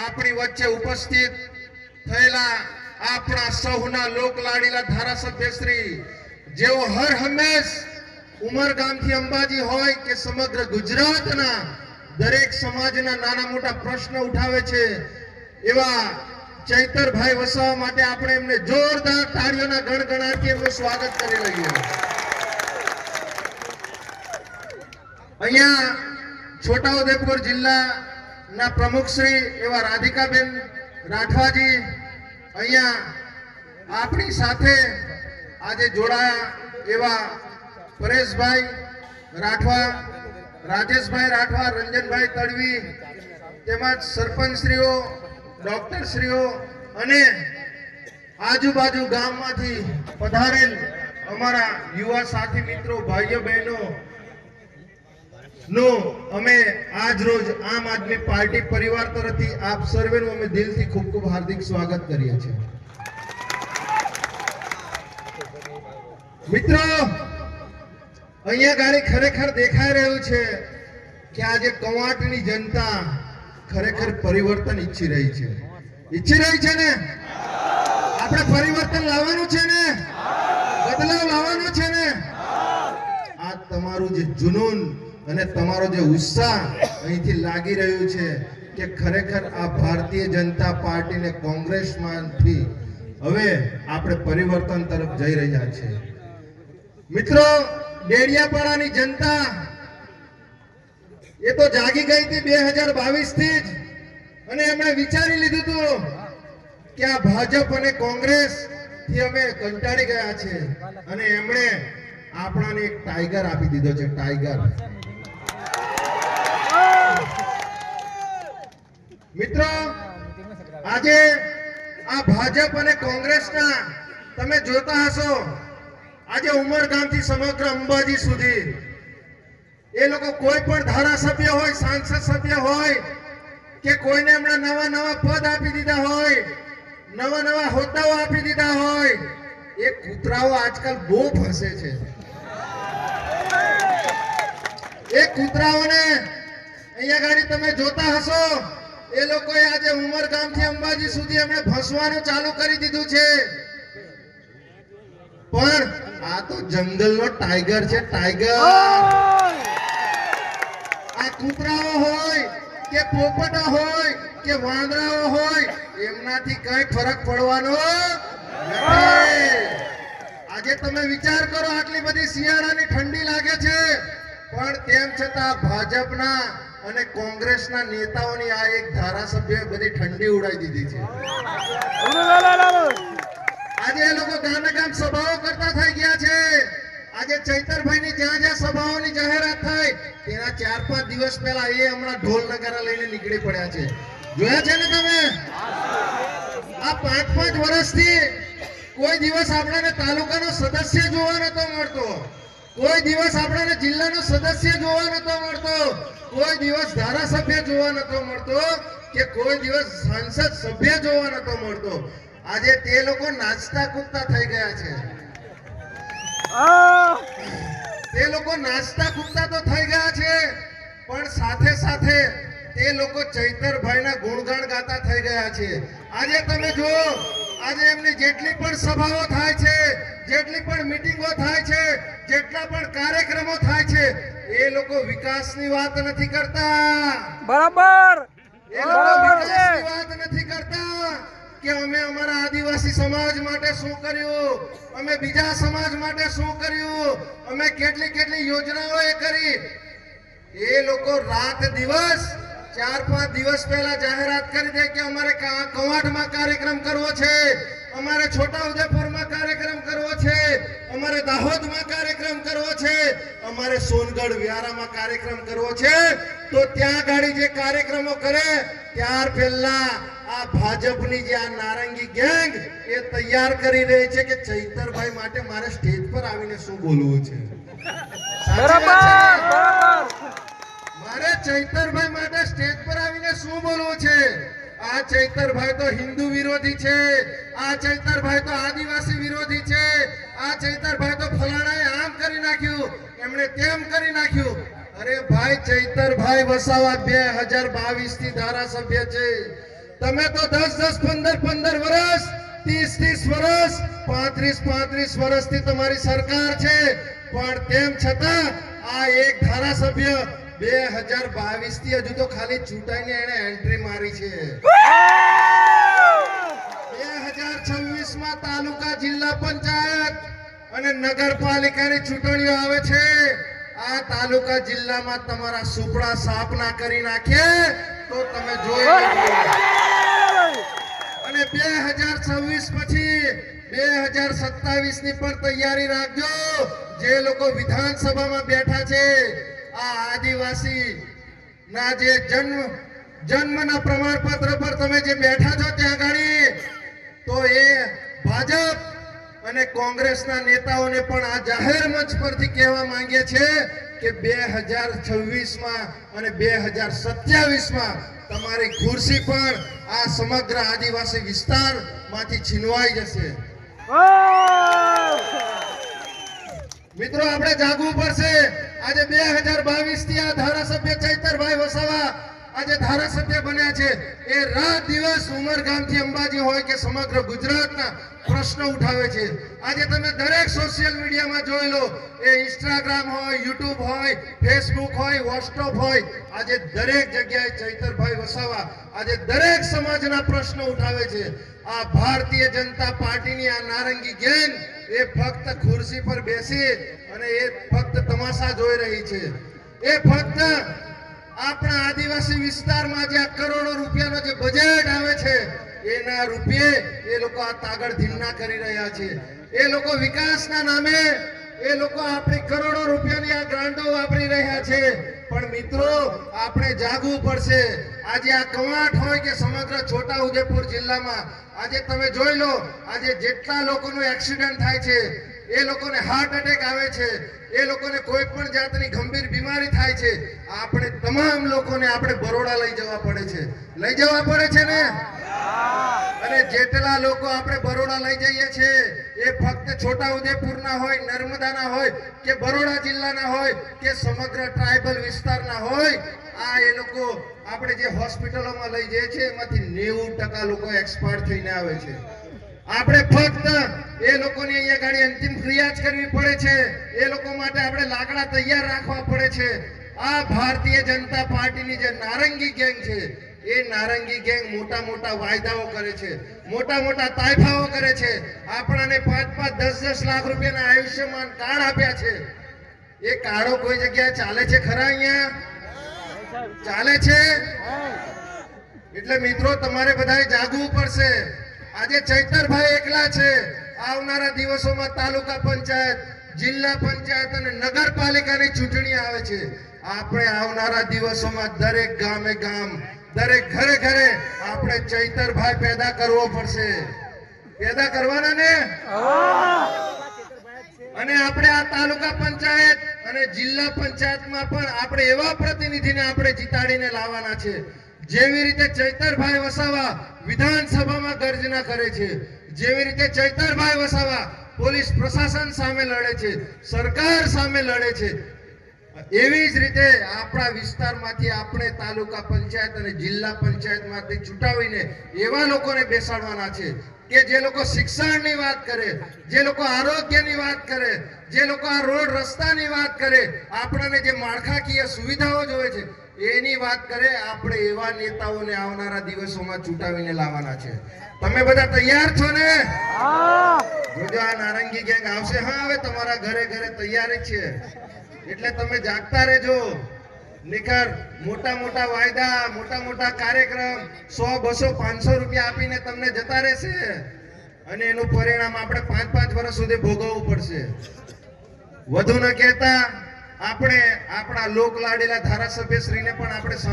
આપણી વચ્ચે ઉપસ્થિત થયેલા આપણા સૌના લોકલાડીલા ધારાસભ્ય શ્રી જેઓ હર હંમેશ ઉમરગામથી અંબાજી હોય કે સમગ્ર ગુજરાતના દરેક સમાજના નાના મોટા પ્રશ્ન ઉઠાવે છે એવા ચૈતરભાઈ વસાવા માટે આપણે એમને જોરદાર તાળીઓના ગણગણાટથી એમનું સ્વાગત કરી લઈએ. અહીંયા છોટાઉદેપુર જિલ્લાના પ્રમુખ શ્રી એવા રાધિકાબેન રાઠવાજી અહીંયા આપણી સાથે આજે જોડાયા એવા પરેશભાઈ રાઠવા, રાજેશભાઈ રાઠવા, રંજનભાઈ તડવી તેમજ સરપંચશ્રીઓ, ડોક્ટરશ્રીઓ અને આજુબાજુ ગામમાંથી પધારેલ અમારા યુવા સાથી મિત્રો, ભાઈઓ બહેનો નો અમે આજ રોજ આમ આદમી પાર્ટી પરિવાર તરફથી આપ સર્વેનું અમે દિલથી ખૂબ ખૂબ હાર્દિક સ્વાગત કરીએ છીએ. મિત્રો, અહીંયા ગાડી ખરેખર દેખાઈ રહ્યું છે કે આજે કવાંટની જનતા ખરેખર પરિવર્તન ઈચ્છી રહી છે. ઈચ્છી રહી છે ને? આપણે પરિવર્તન લાવવાનું છે ને? બદલાવ લાવવાનો છે ને? આ તમારું જે જુનૂન અને તમારો જે ઉત્સાહ અહીંથી લાગી રહ્યું છે કે ખરેખર આ ભારતીય જનતા પાર્ટી ને કોંગ્રેસમાંથી હવે આપણે પરિવર્તન તરફ જઈ રહ્યા છીએ. મિત્રો, ડેડિયાપાડાની જનતા એ તો જાગી ગઈ હતી 2022 થી જ, અને એમણે વિચારી લીધું હતું કે આ ભાજપ અને કોંગ્રેસ થી અમે કંટાળી ગયા છે, અને એમણે આપણાને એક ટાઈગર આપી દીધો છે. ટાઈગર. મિત્રો, આજે આ ભાજપ અને કોંગ્રેસના તમે જોતા હશો, આજે ઉમરગામથી સમગ્ર અંબાજી સુધી એ લોકો કોઈ પણ ધારાસભ્ય હોય, સાંસદ સભ્ય હોય કે કોઈને હમણાં નવા નવા પદ આપી દીધા હોય, નવા નવા હોદ્દાઓ આપી દીધા હોય, એ કૂતરાઓ આજકાલ બહુ ફસે છે. એ કૂતરાઓને અહીંયા ગાડી તમે જોતા હશો, એ લોકોએ આજે ઉમરગામથી અંબાજી સુધી એમણે ફસવાનું ચાલુ કરી દીધું છે. પણ આ તો જંગલનો ટાઈગર છે. ટાઈગર. આ કૂતરાઓ હોય કે પોપટો હોય કે વાંદરાઓ હોય, એમનાથી કઈ ફરક પડવાનો નથી. આજે તમે વિચાર કરો, આટલી બધી શિયાળાની ઠંડી લાગે છે, પણ તેમ છતાં ભાજપના અને કોંગ્રેસના નેતાઓની આ એક ધારાસભ્ય બધી ઠંડી ઉડાવી દીધી છે. આજે એ લોકો ગામે ગામ સભાઓ કરતા થઈ ગયા છે. આજે ચૈતરભાઈની જ્યાં જ્યાં સભાઓની જાહેરાત થાય તેના 4-5 દિવસ પહેલા એ હમણાં ઢોલ નગારા લઈને નીકળી પડ્યા છે. જોયા છે ને તમે? આ 5-5 વર્ષથી કોઈ દિવસ આપણને તાલુકાનો સદસ્ય જોવા નતો મળતો, કોઈ દિવસ આપણને જિલ્લાનો સદસ્ય જોવા નતો મળતો, કોઈ દિવસ ધારાસભ્ય જોવા નતો મળતો કે કોઈ દિવસ સાંસદ સભ્ય જોવા નતો મળતો. આજે તે લોકો નાચતા કૂદતા થઈ ગયા છે. તે લોકો નાચતા કૂદતા તો થઈ ગયા છે, પણ સાથે સાથે તે લોકો ચૈતરભાઈના ગુણગાન ગાતા થઈ ગયા છે. આજે તમે જુઓ, આજે એમની જેટલી પણ સભાઓ થાય છે, જેટલી પણ મીટિંગો થાય છે, જેટલા પણ કાર્યક્રમો થાય છે, એ લોકો વિકાસની વાત નથી કરતા. બરાબર. એ લોકો વિકાસની વાત નથી કરતા કે અમે અમારા આદિવાસી સમાજ માટે શું કર્યું, અમે બીજા સમાજ માટે શું કર્યું, અમે કેટલી કેટલી યોજનાઓ એ કરી. એ લોકો રાત દિવસ 4-5 દિવસ પહેલા જાહેરાત કરી દે કે અમારે કવાંટમાં કાર્યક્રમ કરવો છે, અમારે છોટાઉદેપુરમાં કાર્યક્રમ કરવો છે, અમારે દાહોદમાં કાર્યક્રમ કરવો છે, અમારે સોનગઢ વ્યારામાં કાર્યક્રમ કરવો છે. તો ત્યાં ગાડી જે કાર્યક્રમો કરે ત્યાર પહેલા આ ભાજપની જે આ નારંગી ગેંગ એ તૈયાર કરી રહી છે કે ચૈતરભાઈ માટે મારે સ્ટેજ પર આવીને શું બોલવું છે. મારે ચૈતરભાઈ માટે સ્ટેજ પર આવીને શું બોલવું છે. આ ચૈતરભાઈ તો હિન્દુ વિરોધી છે, આ ચૈતરભાઈ તો આદિવાસી વિરોધી છે, આ ચૈતરભાઈ તો ફલાણાએ આમ કરી નાખ્યું, એમણે તેમ કરી નાખ્યું. અરે ભાઈ, ચૈતરભાઈ વસાવા 2022 થી ધારાસભ્ય છે. તમે તો 10-10, 15-15 વર્ષ, 30-30 વર્ષ, 35-35 વર્ષથી તમારી સરકાર છે, પણ તેમ છતાં આ એક ધારાસભ્ય 2022 થી હજુ તો ખાલી ચૂંટાઈને એને એન્ટ્રી મારી છે. 2026 માં તાલુકા, જિલ્લા પંચાયત અને નગરપાલિકાની ચૂંટણીઓ આવે છે. આ તાલુકા, જિલ્લામાં તમારા સુપડા સાફ ના કરી નાખે તો તમે જોઈ લેજો. અને 2026 પછી 2027 ની પણ તૈયારી રાખજો. જે લોકો વિધાનસભામાં બેઠા છે, આ આદિવાસી ના જે જન્મના પ્રમાણપત્ર પર તમે જે બેઠા છો ત્યાં ગાડી, તો એ ભાજપ અને કોંગ્રેસના નેતાઓને પણ આ જાહેર મંચ પરથી કહેવા માંગે છે કે 2026 માં અને 2027 માં તમારી ખુરશી પણ આ સમગ્ર આદિવાસી વિસ્તારમાંથી છીનવાઈ જશે. મિત્રો, આપણે જાગવું પડશે. આજે 2022 થી આ ધારાસભ્ય ચૈતરભાઈ વસાવા આજે ધારાસભ્ય બન્યા છે. એ રાત દિવસ ઉમરગામથી અંબાજી હોય કે સમગ્ર ગુજરાતના પ્રશ્નો ઉઠાવે છે. આજે તમે દરેક સોશિયલ મીડિયામાં જોઈ લો, એ ઇન્સ્ટાગ્રામ હોય, યુટ્યુબ હોય, ફેસબુક હોય, વોટ્સએપ હોય, આજે દરેક જગ્યાએ ચૈતરભાઈ વસાવા આજે દરેક સમાજના પ્રશ્નો ઉઠાવે છે. આ ભારતીય જનતા પાર્ટીની આ નારંગી ગેંગ એ ફક્ત ખુરશી પર બેસી અને એ ફક્ત તમાશા જોઈ રહી છે. એ ફક્ત આપણા આદિવાસી વિસ્તારમાં જે કરોડો રૂપિયાનો જે બજેટ આવે છે, એના રૂપિયે એ લોકો આ તાગડ ધીમના કરી રહ્યા છે. એ લોકો વિકાસના નામે એ લોકો આપણી કરોડો રૂપિયાની આ ગ્રાન્ટો વાપરી રહ્યા છે. પણ મિત્રો, આપણે જાગવું પડશે. આજે આ કવાંટ હોય કે સમગ્ર છોટાઉદેપુર જિલ્લામાં આજે તમે જોઈ લો, આજે જેટલા લોકોનું એક્સિડન્ટ થાય છે, એ લોકોને હાર્ટ એટેક આવે છે, એ લોકોને કોઈ પણ જાતની ગંભીર બીમારી થાય છે, આપણે તમામ લોકોને આપણે બરોડા લઈ જવા પડે છે. લઈ જવા પડે છે ને? અને જેટલા લોકો આપણે બરોડા લઈ જઈએ છીએ, એ ફક્ત છોટાઉદેપુરના હોય, નર્મદાના હોય કે બરોડા જિલ્લાના હોય કે સમગ્ર ટ્રાઇબલ વિસ્તારના હોય, આ એ લોકો આપણે જે હોસ્પિટલોમાં લઈ જઈએ છીએ, એમાંથી 90% લોકો એક્સપાયર થઈને આવે છે. આપણે ફક્ત એ લોકોની અહીંયા ગાડી અંતિમ ક્રિયા જ કરવી પડે છે. એ લોકો માટે આપણે લાકડા તૈયાર રાખવા પડે છે. આ ભારતીય જનતા પાર્ટીની જે નારંગી ગેંગ છે, એ નારંગી ગેંગ મોટા મોટા વાયદાઓ કરે છે, મોટા મોટા તાયફાઓ કરે છે. આપણાને 5-5, 10-10 લાખ રૂપિયાના આયુષ્યમાન કાર્ડ આપ્યા છે. એ કાર્ડો કોઈ જગ્યાએ ચાલે છે ખરા? અહીંયા ચાલે છે? એટલે મિત્રો, તમારે બધાએ જાગવું પડશે. આજે ચૈતરભાઈ એકલા છે. આવનારા દિવસોમાં તાલુકા પંચાયત, જિલ્લા પંચાયત અને નગરપાલિકાની ચૂંટણી આવે છે. આપણે આવનારા દિવસોમાં દરેક ગામે ગામ, દરેક ઘરે ઘરે આપણે ચૈતરભાઈ પેદા કરવો પડશે. પેદા કરવાના ને? અને આપણે આ તાલુકા પંચાયત અને જિલ્લા પંચાયતમાં પણ આપણે એવા પ્રતિનિધિને આપણે જીતાડીને લાવવાના છે. જેવી રીતે ચૈતરભાઈ વસાવા વિધાનસભામાં ગર્જના કરે છે, જેવી રીતે ચૈતરભાઈ વસાવા પોલીસ પ્રશાસન સામે લડે છે, સરકાર સામે લડે છે, એવી જ રીતે આપણા વિસ્તારમાંથી આપણે તાલુકા પંચાયત અને જિલ્લા પંચાયતમાંથી ચૂંટાવીને એવા લોકોને બેસાડવાના છે કે જે લોકો શિક્ષણની વાત કરે, જે લોકો આરોગ્યની વાત કરે, જે લોકો આ રોડ રસ્તાની વાત કરે, આપણને જે માળખાકીય સુવિધાઓ જોઈએ છે એની વાત કરે. આપણે એવા નેતાઓને આવનારા દિવસોમાં ચૂંટાવીને લાવવાના છે. તમે બધા તૈયાર છો ને? જોજો, આ નારંગી ગેંગ આવશે. હા, હવે તમારા ઘરે ઘરે તૈયારી છે. એટલે તમે જાગતા રહેજો. નિખર મોટા મોટા વાયદા, મોટા મોટા કાર્યક્રમ 100, 200, 500 રૂપિયા આપીને તમને જતા રહેશે અને એનું પરિણામ આપણે 5-5 વર્ષ સુધી ભોગવવું પડશે. વધુ ન કહેતા આપણે આપણા લોક લાડીલા ધારાસભ્ય શ્રીને પણ આપણે